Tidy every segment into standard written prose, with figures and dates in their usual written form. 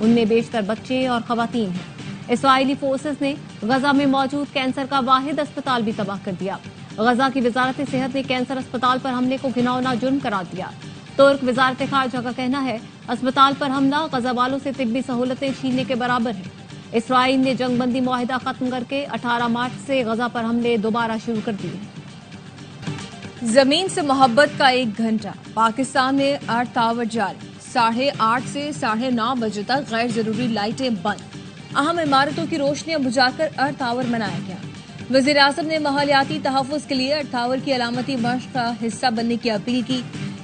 ان میں بیشتر بچے اور خواتین ہیں۔ اسرائیلی فورسز نے غزہ میں موجود کینسر کا واحد اسپتال بھی تباہ کر دیا۔ غزہ کی وزارت صحت نے کینسر اسپتال پر حملے کو گھناؤنا جرم قرار دیا۔ ترک وزارت خارجہ کا کہنا ہے اسپتال پر حملہ غزہ والوں سے طبی سہولتیں چھیننے کے برابر ہے۔ اسرائیل نے جنگ بندی معاہدہ ختم کر کے 18 مارچ سے غزہ پر حملے دوبارہ شروع کر دیے۔ زمین سے محبت کا 1 گھنٹہ، پاکستان میں ارتھ ٹاور جاری، 8:30 سے 9:30 بجے تک غیر ضروری لائٹیں بند، اہم عمارتوں کی روشنیاں بجھا کر ارتھ ٹاور منایا گیا۔ وزیر اعظم نے ماحولیاتی تحفظ کے لیے ارتھ ٹاور کی علامتی مشق کا حصہ بننے کی اپیل کی۔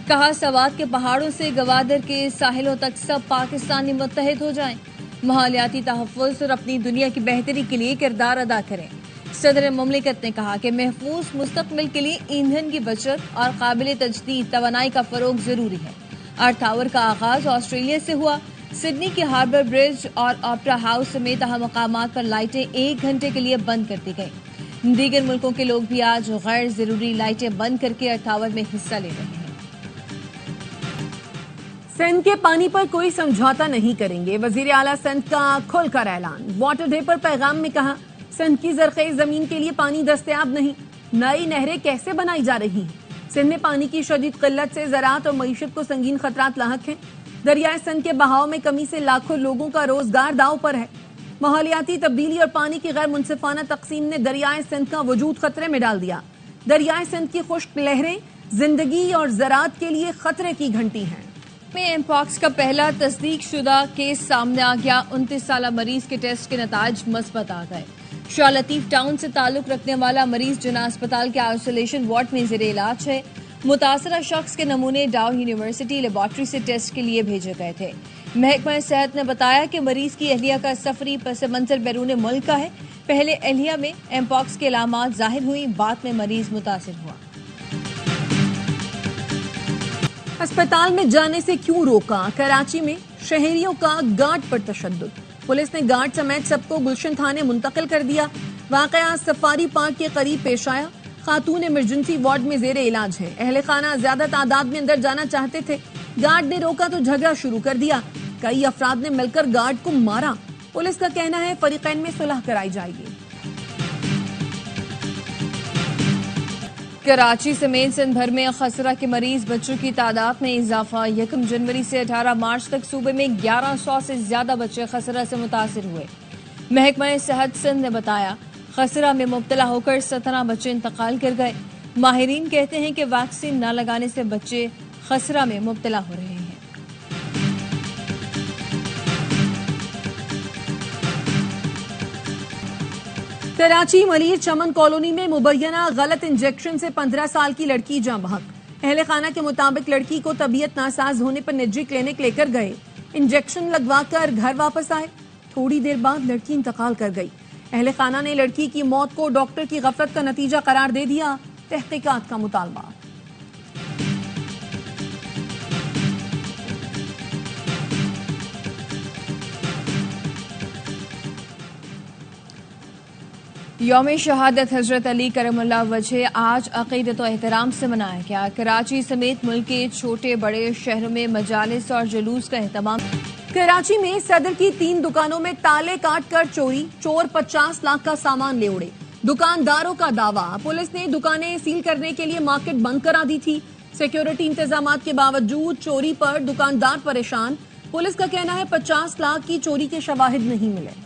کہا سوات کے پہاڑوں سے گوادر کے ساحلوں تک سب پاکستانی متحد ہو جائیں، ماحولیاتی تحفظ اور اپنی دنیا کی بہتری کے لیے کردار ادا کریں۔ صدر مملکت نے کہا کہ محفوظ مستقبل کے لیے ایندھن کی بچت اور قابل تجدید توانائی کا فروغ ضروری ہے۔ ارتھ ٹاور کا آغاز آسٹریلیا سے ہوا۔ سڈنی کے ہاربر برج اور آپرا ہاؤس سمیت اہم مقامات پر لائٹیں 1 گھنٹے کے لیے بند کر دی گئیں۔ دیگر ملکوں کے لوگ بھی آج غیر ضروری لائٹیں بند کر کے ارتھ ٹاور میں حصہ لے رہے ہیں۔ سندھ کے پانی پر کوئی سمجھوتا نہیں کریں گے، وزیر اعلیٰ سندھ کا کھل کر اعلان۔ واٹر ڈے پر پیغام میں کہا سندھ کی زرخیز زمین کے لیے پانی دستیاب نہیں، نئی نہریں کیسے بنائی جا رہی ہیں۔ سندھ میں پانی کی شدید قلت سے زراعت اور معیشت کو سنگین خطرات لاحق ہیں۔ دریائے سندھ کے بہاؤ میں کمی سے لاکھوں لوگوں کا روزگار داؤ پر ہے۔ ماحولیاتی تبدیلی اور پانی کی غیر منصفانہ تقسیم نے دریائے سندھ کا وجود خطرے میں ڈال دیا۔ دریائے سندھ کی خشک لہریں زندگی اور زراعت کے لیے خطرے کی گھنٹی ہیں۔ میں ایم پاکس کا پہلا تصدیق شدہ کیس سامنے آ گیا۔ 29 سالہ مریض کے ٹیسٹ کے نتائج مثبت آ گئے۔ شاہ لطیف ٹاؤن سے تعلق رکھنے والا مریض جناح اسپتال کے آئسولیشن وارڈ میں زیر علاج ہے۔ متاثرہ شخص کے نمونے ڈاؤ یونیورسٹی لیبارٹری سے ٹیسٹ کے لیے بھیجے گئے تھے۔ محکمہ صحت نے بتایا کہ مریض کی اہلیہ کا سفری پس منظر بیرون ملک کا ہے۔ پہلے اہلیہ میں ایم پاکس کے علامات ظاہر ہوئی، بعد میں مریض متاثر ہوا۔ اسپتال میں جانے سے کیوں روکا؟ کراچی میں شہریوں کا گارڈ پر تشدد، پولیس نے گارڈ سمیت سب کو گلشن تھانے منتقل کر دیا۔ واقعہ سفاری پارک کے قریب پیش آیا۔ خاتون ایمرجنسی وارڈ میں زیر علاج ہے۔ اہل خانہ زیادہ تعداد میں اندر جانا چاہتے تھے، گارڈ نے روکا تو جھگڑا شروع کر دیا۔ کئی افراد نے مل کر گارڈ کو مارا۔ پولیس کا کہنا ہے فریقین میں صلح کرائی جائے گی۔ کراچی سمیت سندھ بھر میں خسرہ کے مریض بچوں کی تعداد میں اضافہ۔ 1 جنوری سے 18 مارچ تک صوبے میں 1100 سے زیادہ بچے خسرہ سے متاثر ہوئے۔ محکمہ صحت سندھ نے بتایا خسرہ میں مبتلا ہو کر 17 بچے انتقال کر گئے۔ ماہرین کہتے ہیں کہ ویکسین نہ لگانے سے بچے خسرہ میں مبتلا ہو رہے ہیں۔ کراچی ملیر چمن کالونی میں مبینہ غلط انجیکشن سے 15 سال کی لڑکی جاں بحق۔ اہل خانہ کے مطابق لڑکی کو طبیعت ناساز ہونے پر نجی کلینک لے کر گئے، انجیکشن لگوا کر گھر واپس آئے۔ تھوڑی دیر بعد لڑکی انتقال کر گئی۔ اہل خانہ نے لڑکی کی موت کو ڈاکٹر کی غفلت کا نتیجہ قرار دے دیا۔ تحقیقات کا مطالبہ۔ یوم شہادت حضرت علی کرم اللہ وجہ آج عقیدت و احترام سے منایا گیا۔ کراچی سمیت ملک کے چھوٹے بڑے شہروں میں مجالس اور جلوس کا اہتمام۔ کراچی میں صدر کی 3 دکانوں میں تالے کاٹ کر چوری، چور 50 لاکھ کا سامان لے اڑے۔ دکانداروں کا دعویٰ پولیس نے دکانیں سیل کرنے کے لیے مارکیٹ بند کرا دی تھی۔ سیکیورٹی انتظامات کے باوجود چوری پر دکاندار پریشان۔ پولیس کا کہنا ہے 50 لاکھ کی چوری کے شواہد نہیں ملے۔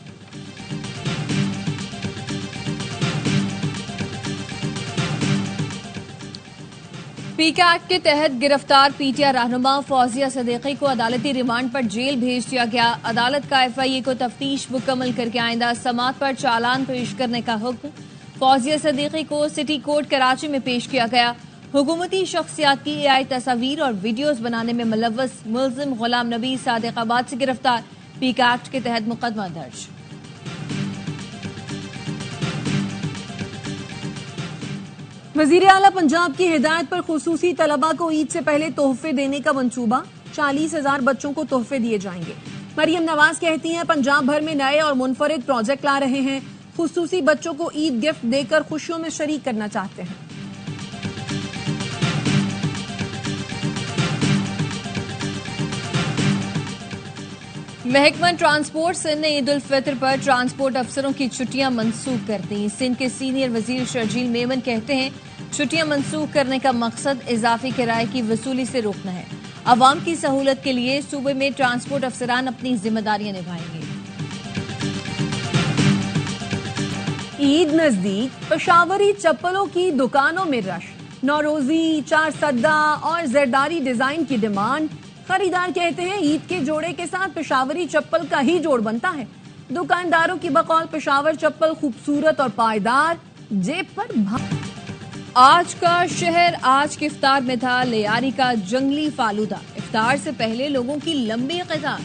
پیکا ایکٹ کے تحت گرفتار پی ٹی آئی رہنما فوزیہ صدیقی کو عدالتی ریمانڈ پر جیل بھیج دیا گیا۔ عدالت کا ایف آئی اے کو تفتیش مکمل کر کے آئندہ سماعت پر چالان پیش کرنے کا حکم۔ فوزیہ صدیقی کو سٹی کورٹ کراچی میں پیش کیا گیا۔ حکومتی شخصیات کی اے آئی تصاویر اور ویڈیوز بنانے میں ملوث ملزم غلام نبی صادق آباد سے گرفتار، پیکا ایکٹ کے تحت مقدمہ درج۔ وزیر اعلیٰ پنجاب کی ہدایت پر خصوصی طلباء کو عید سے پہلے تحفے دینے کا منصوبہ، 40,000 بچوں کو تحفے دیے جائیں گے۔ مریم نواز کہتی ہیں پنجاب بھر میں نئے اور منفرد پروجیکٹ لا رہے ہیں، خصوصی بچوں کو عید گفٹ دے کر خوشیوں میں شریک کرنا چاہتے ہیں۔ محکمہ ٹرانسپورٹ سندھ نے عید الفطر پر ٹرانسپورٹ افسروں کی چھٹیاں منسوخ کر دیں۔ سندھ کے سینئر وزیر شرجیل میمن کہتے ہیں چھٹیاں منسوخ کرنے کا مقصد اضافی کرائے کی وصولی سے روکنا ہے۔ عوام کی سہولت کے لیے صوبے میں ٹرانسپورٹ افسران اپنی ذمہ داریاں نبھائیں گے۔ عید نزدیک، پشاوری چپلوں کی دکانوں میں رش، نوروزی، چار سدہ اور زرداری ڈیزائن کی ڈیمانڈ۔ خریدار کہتے ہیں عید کے جوڑے کے ساتھ پشاوری چپل کا ہی جوڑ بنتا ہے۔ دکانداروں کی بقول پشاور چپل خوبصورت اور پائیدار، جیب پر آج کا شہر آج کے افطار میں تھا لیاری کا جنگلی فالودہ۔ افطار سے پہلے لوگوں کی لمبی قطار،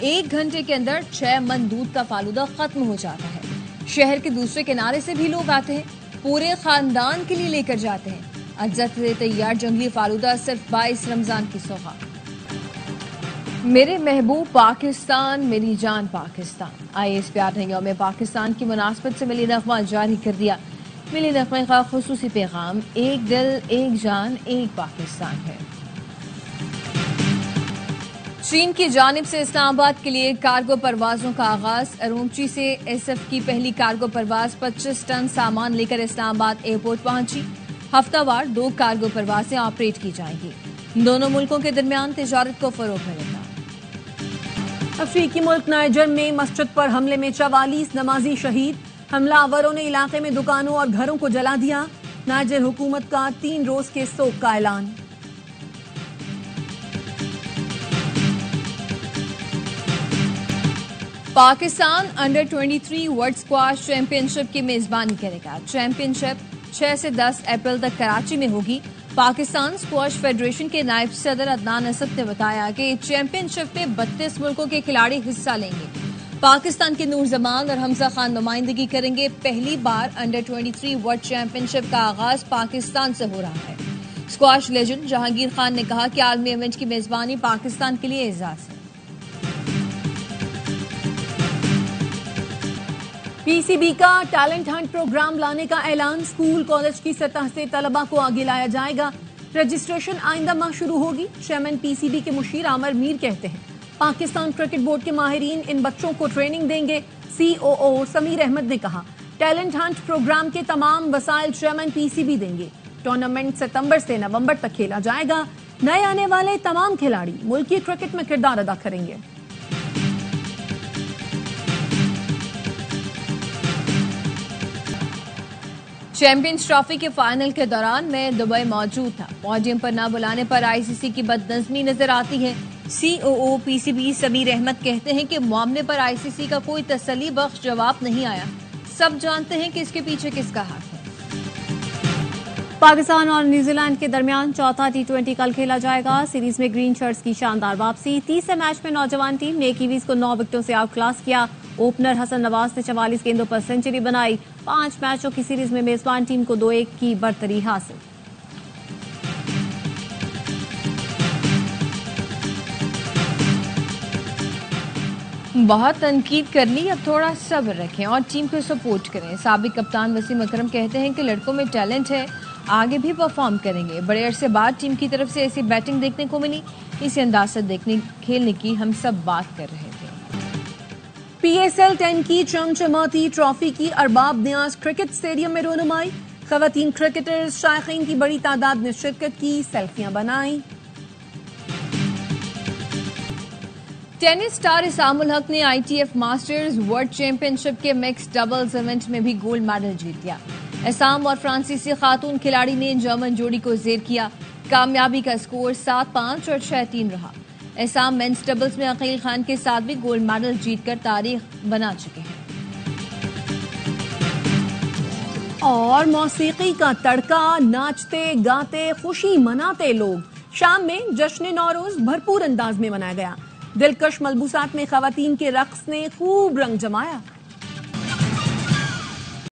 1 گھنٹے کے اندر 6 من دودھ کا فالودہ ختم ہو جاتا ہے۔ شہر کے دوسرے کنارے سے بھی لوگ آتے ہیں، پورے خاندان کے لیے لے کر جاتے ہیں۔ اجزا سے تیار جنگلی فالودہ صرف 22 رمضان کی سوغات۔ میرے محبوب پاکستان، میری جان پاکستان، آئیے اس پیار یوم پاکستان کی مناسبت سے ملی نغمہ جاری کر دیا۔ ملی نغمے کا خصوصی پیغام ایک دل، ایک جان، ایک پاکستان ہے۔ چین کی جانب سے اسلام آباد کے لیے کارگو پروازوں کا آغاز۔ ارومچی سے ایس ایف کی پہلی کارگو پرواز 25 ٹن سامان لے کر اسلام آباد ایئرپورٹ پہنچی۔ ہفتہ وار 2 کارگو پروازیں آپریٹ کی جائیں گی۔ دونوں ملکوں کے درمیان تجارت کو فروغ ملے گا۔ افریقی ملک نائجر میں مسجد پر حملے میں 44 نمازی شہید۔ حملہ آوروں نے علاقے میں دکانوں اور گھروں کو جلا دیا۔ نائجر حکومت کا 3 روز کے سوگ کا اعلان۔ Pakistan under 23 world squash championship کی میزبانی کرے گا۔ چیمپئن شپ 6 سے 10 اپریل تک کراچی میں ہوگی۔ پاکستان اسکواش فیڈریشن کے نائب صدر عدنان اسد نے بتایا کہ چیمپئن شپ میں 32 ملکوں کے کھلاڑی حصہ لیں گے۔ پاکستان کے نور زمان اور حمزہ خان نمائندگی کریں گے۔ پہلی بار انڈر 23 ورلڈ چیمپئن شپ کا آغاز پاکستان سے ہو رہا ہے۔ اسکواش لیجنڈ جہانگیر خان نے کہا کہ عالمی ایونٹ کی میزبانی پاکستان کے لیے اعزاز ہے۔ پی سی بی کا ٹیلنٹ ہنٹ پروگرام لانے کا اعلان۔ اسکول کالج کی سطح سے طلباء کو آگے لایا جائے گا۔ رجسٹریشن آئندہ ماہ شروع ہوگی۔ چیئرمین پی سی بی کے مشیر عامر میر کہتے ہیں پاکستان کرکٹ بورڈ کے ماہرین ان بچوں کو ٹریننگ دیں گے۔ سی او او سمیر احمد نے کہا ٹیلنٹ ہنٹ پروگرام کے تمام وسائل چیئرمین پی سی بی دیں گے۔ ٹورنامنٹ ستمبر سے نومبر تک کھیلا جائے گا۔ نئے آنے والے تمام کھلاڑی ملکی کرکٹ میں کردار ادا کریں گے۔ چیمپئنز ٹرافی کے فائنل کے دوران میں دبئی موجود تھا۔ پوڈیم پر نہ بلانے پر آئی سی سی کی بدنظمی نظر آتی ہے۔ سی او او پی سی بی سمیر احمد کہتے ہیں کہ معاملے پر آئی سی سی کا کوئی تسلی بخش جواب نہیں آیا۔ سب جانتے ہیں کہ اس کے پیچھے کس کا ہاتھ ہے۔ پاکستان اور نیوزی لینڈ کے درمیان چوتھا T20 کل کھیلا جائے گا۔ سیریز میں گرین شرٹس کی شاندار واپسی۔ تیسرے میچ میں نوجوان ٹیم نے کیویز کو 9 وکٹوں سے آؤٹ کلاس کیا۔ اوپنر حسن نواز نے 44 گیندوں پر سنچری بنائی۔ 5 میچوں کی سیریز میں میزبان ٹیم کو 2-1 کی برتری حاصل۔ بہت تنقید کر لی، اب تھوڑا صبر رکھیں اور ٹیم کو سپورٹ کریں۔ سابق کپتان وسیم اکرم کہتے ہیں کہ لڑکوں میں ٹیلنٹ ہے، آگے بھی پرفارم کریں گے۔ بڑے عرصے بعد ٹیم کی طرف سے ایسی بیٹنگ دیکھنے کو ملی، اسی انداز سے کھیلنے کی ہم سب بات کر رہے تھے۔ پی ایس ایل 10 کی چمچماتی ٹرافی کی ارباب نیاز کرکٹ اسٹیڈیم میں رونمائی۔ خواتین کرکٹرز شائقین کی بڑی تعداد نے شرکت کی، سیلفیاں بنائیں۔ ٹینس سٹار اسام الحق نے I T F masters world championship کے مکس ڈبلز ایونٹ میں بھی گولڈ میڈل جیت لیا۔ اسام اور فرانسیسی خاتون کھلاڑی نے جرمن جوڑی کو زیر کیا۔ کامیابی کا اسکور 7-5 اور 6-3 رہا۔ اسام مینس ڈبلز میں عقیل خان کے ساتھ بھی گولڈ میڈل جیت کر تاریخ بنا چکے ہیں۔ اور موسیقی کا تڑکا، ناچتے گاتے خوشی مناتے لوگ۔ شام میں جشن نوروز بھرپور انداز میں منایا گیا۔ دلکش ملبوسات میں خواتین کے رقص نے خوب رنگ جمایا۔